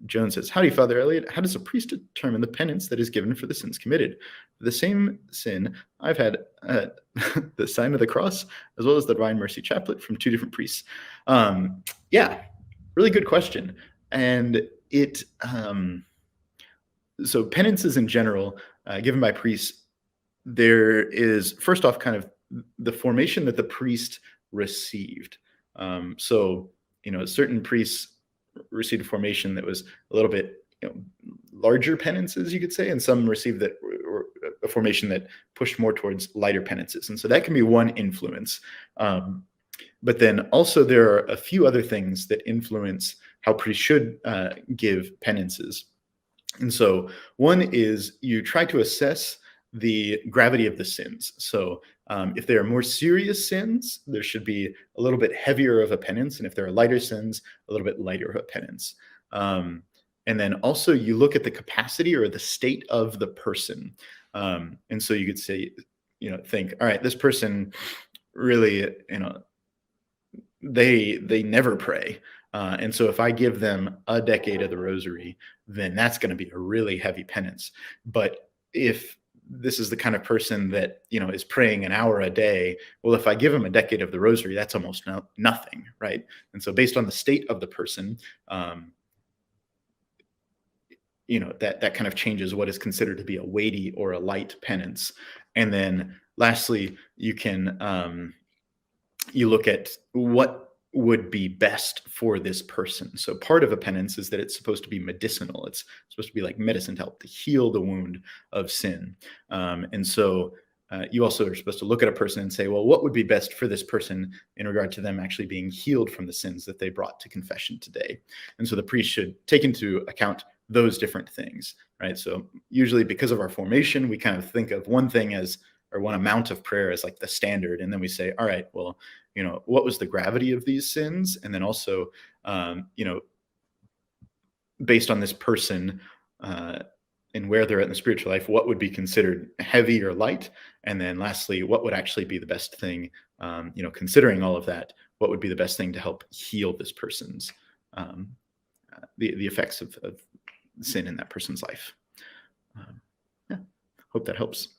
Joan says, "Howdy, Father Elliot. How does a priest determine the penance that is given for the sins committed? For the same sin, I've had the sign of the cross as well as the Divine Mercy Chaplet from two different priests." Yeah, really good question. And so penances in general, given by priests, there is first off kind of the formation that the priest received. So, certain priests received a formation that was a little bit, larger penances, you could say, and some received that or a formation that pushed more towards lighter penances. And so that can be one influence. But then also there are a few other things that influence how priests should give penances. And so one is you try to assess the gravity of the sins. So if there are more serious sins, there should be a little bit heavier of a penance. And if there are lighter sins, a little bit lighter of a penance. And then also you look at the capacity or the state of the person. And so you could say, think, all right, this person really, they never pray. And so if I give them a decade of the rosary, then that's going to be a really heavy penance. But if this is the kind of person that, is praying an hour a day, well, if I give them a decade of the rosary, that's almost nothing, right? And so based on the state of the person, that kind of changes what is considered to be a weighty or a light penance. And then lastly, you can you look at what would be best for this person. So part of a penance is that it's supposed to be medicinal. It's supposed to be like medicine to help to heal the wound of sin. And so you also are supposed to look at a person and say, well, what would be best for this person in regard to them actually being healed from the sins that they brought to confession today? And so the priest should take into account those different things, right? So usually because of our formation, we kind of think of one thing as, or one amount of prayer as like the standard. And then we say, all right, well, what was the gravity of these sins? And then also, based on this person and where they're at in the spiritual life, what would be considered heavy or light? And then lastly, what would actually be the best thing, considering all of that, what would be the best thing to help heal this person's, the effects of sin in that person's life? Yeah, hope that helps.